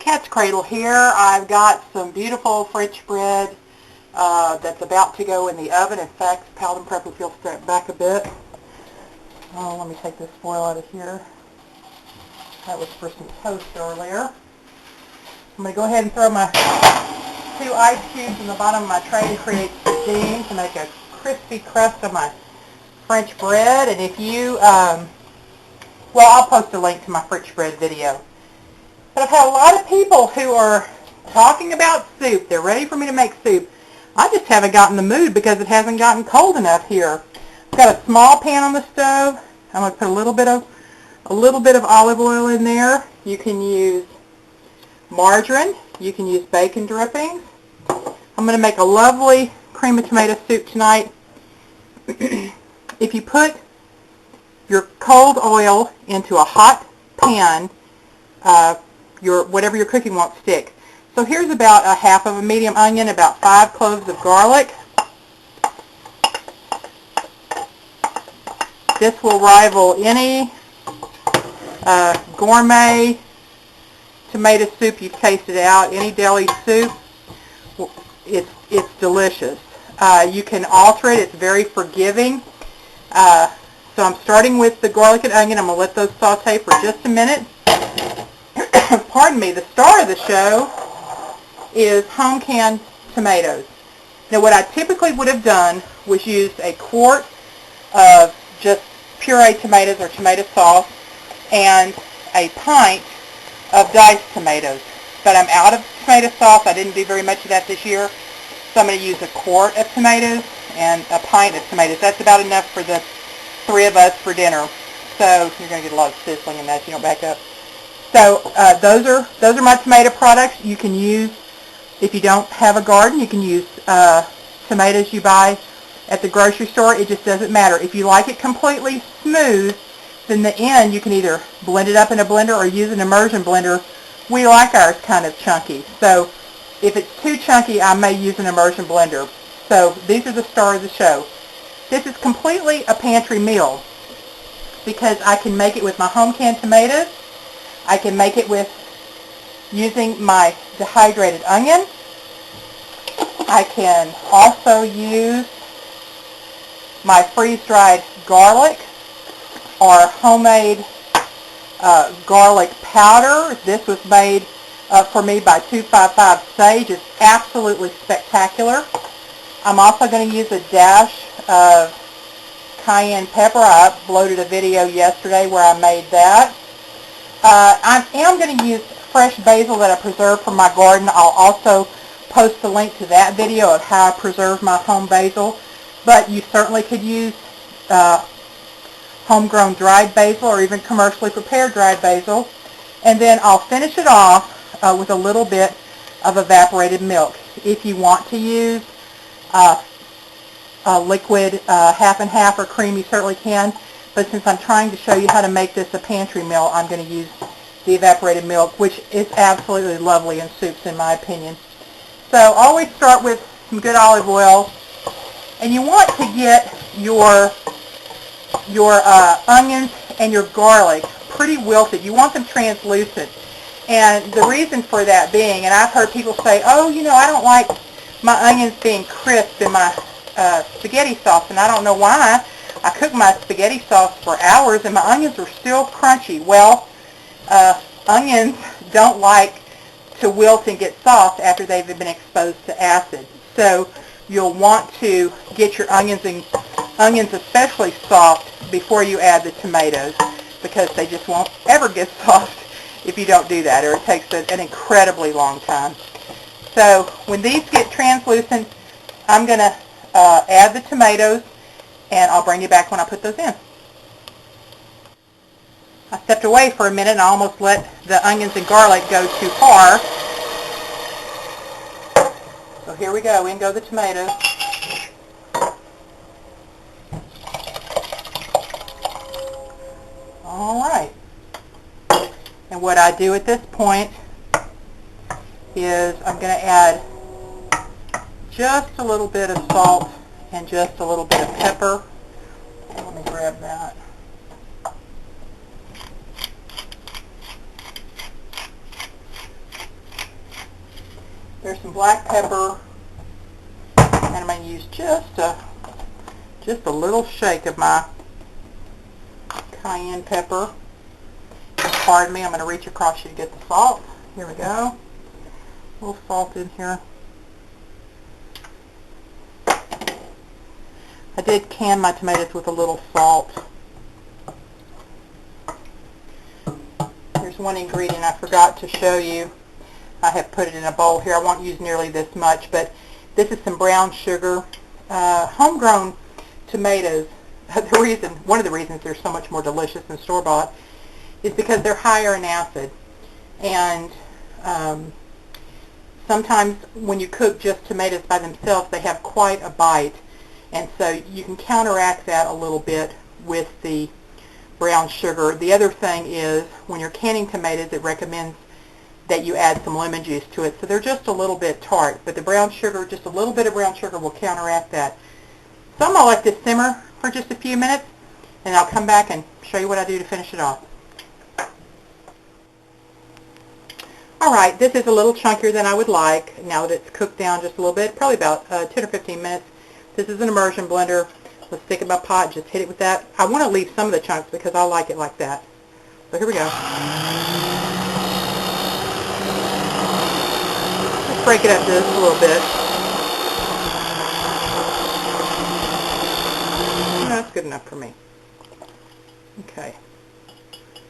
Katzcradul here. I've got some beautiful French bread that's about to go in the oven. In fact, Paladin Prep will step back a bit. Oh, let me take this foil out of here. That was for some toast earlier. I'm going to go ahead and throw my 2 ice cubes in the bottom of my tray to create steam to make a crispy crust of my French bread. And if you, well, I'll post a link to my French bread video. But I've had a lot of people who are talking about soup. They're ready for me to make soup. I just haven't gotten the mood because it hasn't gotten cold enough here. I've got a small pan on the stove. I'm going to put a little bit of olive oil in there. You can use margarine. You can use bacon drippings. I'm going to make a lovely cream of tomato soup tonight. If you put your cold oil into a hot pan, whatever you're cooking won't stick. So here's about a half of a medium onion, about 5 cloves of garlic. This will rival any gourmet tomato soup you've tasted out, any deli soup. It's delicious. You can alter it. It's very forgiving. So I'm starting with the garlic and onion. I'm going to let those saute for just a minute. Pardon me, the star of the show is home canned tomatoes. Now what I typically would have done was use a quart of just pureed tomatoes or tomato sauce and a pint of diced tomatoes. But I'm out of tomato sauce. I didn't do very much of that this year. So I'm going to use a quart of tomatoes and a pint of tomatoes. That's about enough for the 3 of us for dinner. So you're going to get a lot of sizzling in that if you don't back up. So those are my tomato products. You can use, if you don't have a garden, you can use tomatoes you buy at the grocery store. It just doesn't matter. If you like it completely smooth, then the end you can either blend it up in a blender or use an immersion blender. We like ours kind of chunky. So if it's too chunky, I may use an immersion blender. So these are the star of the show. This is completely a pantry meal because I can make it with my home canned tomatoes. I can make it with using my dehydrated onion. I can also use my freeze-dried garlic or homemade garlic powder. This was made for me by 255 Sage. It's absolutely spectacular. I'm also going to use a dash of cayenne pepper. I uploaded a video yesterday where I made that. I am going to use fresh basil that I preserved from my garden. I'll also post a link to that video of how I preserve my home basil. But you certainly could use homegrown dried basil or even commercially prepared dried basil. And then I'll finish it off with a little bit of evaporated milk. If you want to use a liquid half and half or cream, you certainly can. But since I'm trying to show you how to make this a pantry meal, I'm going to use the evaporated milk, which is absolutely lovely in soups in my opinion. So always start with some good olive oil. And you want to get your onions and your garlic pretty wilted. You want them translucent. And the reason for that being, and I've heard people say, oh, you know, I don't like my onions being crisp in my spaghetti sauce, and I don't know why. I cooked my spaghetti sauce for hours and my onions were still crunchy. Well, onions don't like to wilt and get soft after they've been exposed to acid. So you'll want to get your onions especially soft before you add the tomatoes because they just won't ever get soft if you don't do that, or it takes an incredibly long time. So when these get translucent, I'm going to add the tomatoes, and I'll bring you back when I put those in. I stepped away for a minute and I almost let the onions and garlic go too far. So here we go. In go the tomatoes. All right. And what I do at this point is I'm going to add just a little bit of salt and just a little bit of pepper. Let me grab that. There's some black pepper, and I'm going to use just a little shake of my cayenne pepper. Pardon me, I'm going to reach across you to get the salt. Here we go. A little salt in here. I did can my tomatoes with a little salt. There's one ingredient I forgot to show you. I have put it in a bowl here. I won't use nearly this much, but this is some brown sugar. Homegrown tomatoes, one of the reasons they're so much more delicious than store-bought is because they're higher in acid. And sometimes when you cook just tomatoes by themselves, they have quite a bite. And so you can counteract that a little bit with the brown sugar. The other thing is, when you're canning tomatoes, it recommends that you add some lemon juice to it. So they're just a little bit tart, but the brown sugar, just a little bit of brown sugar will counteract that. So I'm going to let this simmer for just a few minutes, and I'll come back and show you what I do to finish it off. Alright, this is a little chunkier than I would like now that it's cooked down just a little bit, probably about 10 or 15 minutes. This is an immersion blender. Let's stick it in my pot and just hit it with that. I want to leave some of the chunks because I like it like that. So here we go. Let's break it up just a little bit. That's good enough for me. Okay.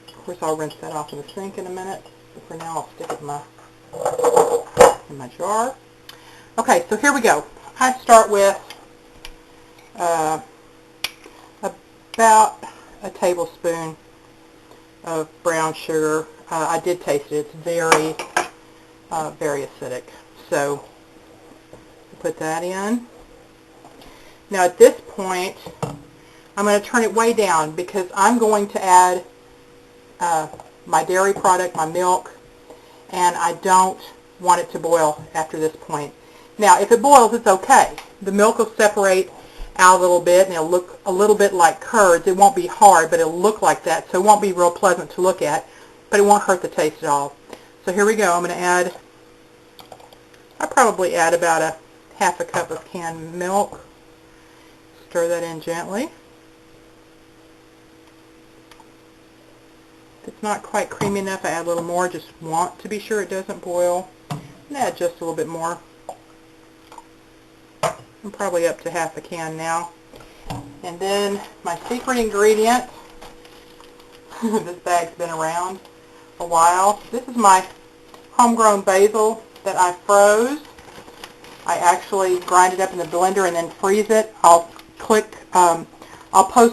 Of course, I'll rinse that off in the sink in a minute. But for now, I'll stick it in my jar. Okay, so here we go. I start with about a tablespoon of brown sugar. I did taste it. It's very acidic. So put that in. Now at this point, I'm going to turn it way down because I'm going to add my dairy product, my milk, and I don't want it to boil after this point. Now, if it boils, it's okay. The milk will separate out a little bit, and it'll look a little bit like curds. It won't be hard, but it'll look like that, so it won't be real pleasant to look at, but it won't hurt the taste at all. So here we go. I'm going to add, I probably add about a half a cup of canned milk. Stir that in gently. If it's not quite creamy enough, I add a little more. Just want to be sure it doesn't boil. And add just a little bit more. I'm probably up to half a can now. And then my secret ingredient, this bag's been around a while. This is my homegrown basil that I froze. I actually grind it up in the blender and then freeze it. I'll post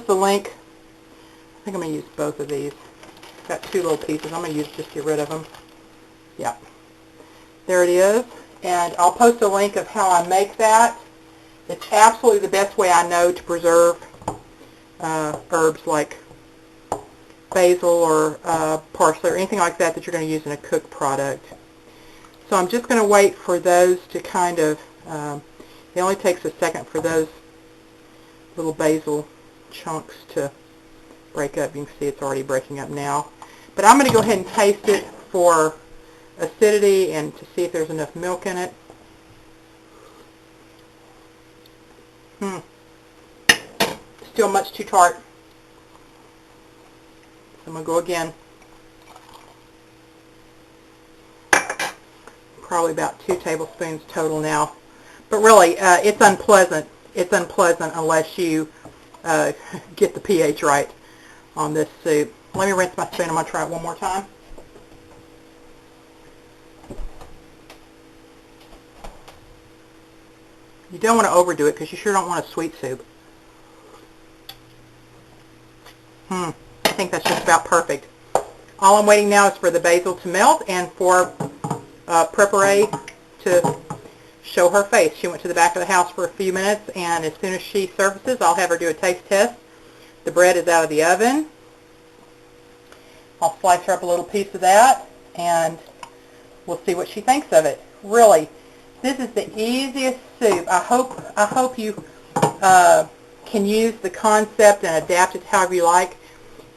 the link. I think I'm going to use both of these. Got two little pieces. I'm going to just get rid of them. Yeah. There it is. And I'll post a link of how I make that. It's absolutely the best way I know to preserve herbs like basil or parsley or anything like that you're going to use in a cooked product. So I'm just going to wait for those to kind of, it only takes a second for those little basil chunks to break up. You can see it's already breaking up now. But I'm going to go ahead and taste it for acidity and to see if there's enough milk in it. Still much too tart. So I'm going to go again. Probably about 2 tablespoons total now. But really, it's unpleasant. It's unpleasant unless you get the pH right on this soup. Let me rinse my spoon. I'm going to try it one more time. You don't want to overdo it because you sure don't want a sweet soup. I think that's just about perfect. All I'm waiting now is for the basil to melt and for Prepare to show her face. She went to the back of the house for a few minutes, and as soon as she surfaces, I'll have her do a taste test. The bread is out of the oven. I'll slice her up a little piece of that, and we'll see what she thinks of it. Really, this is the easiest soup. I hope you can use the concept and adapt it however you like.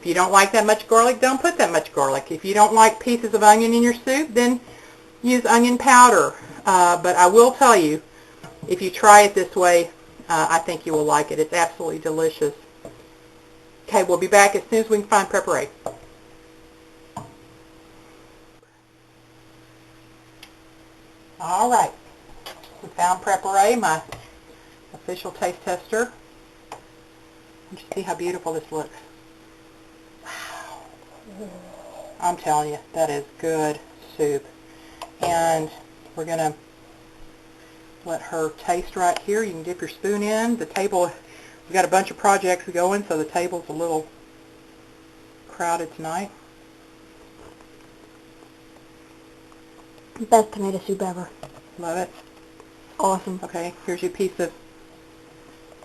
If you don't like that much garlic, don't put that much garlic. If you don't like pieces of onion in your soup, then use onion powder. but I will tell you, if you try it this way, I think you will like it. It's absolutely delicious. Okay, we'll be back as soon as we can find pepper. All right, we found pepper, my official taste tester. Let's see how beautiful this looks. Wow. I'm telling you, that is good soup. And we're going to let her taste right here. You can dip your spoon in. The table, we've got a bunch of projects going, so the table's a little crowded tonight. Best tomato soup ever. Love it. Awesome. Okay, here's your piece of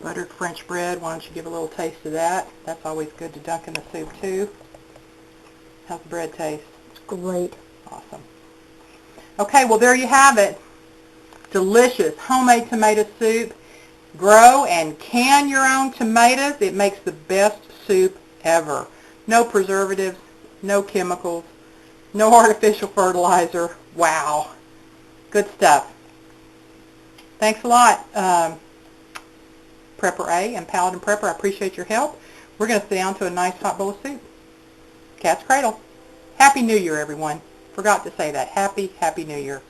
buttered French bread. Why don't you give a little taste of that? That's always good to dunk in the soup too. How's the bread taste? It's great. Awesome. Okay, well there you have it. Delicious homemade tomato soup. Grow and can your own tomatoes. It makes the best soup ever. No preservatives, no chemicals, no artificial fertilizer. Wow. Good stuff. Thanks a lot, Prepper A and Paladin Prepper. I appreciate your help. We're going to sit down to a nice hot bowl of soup. Katzcradul. Happy New Year, everyone. Forgot to say that. Happy New Year.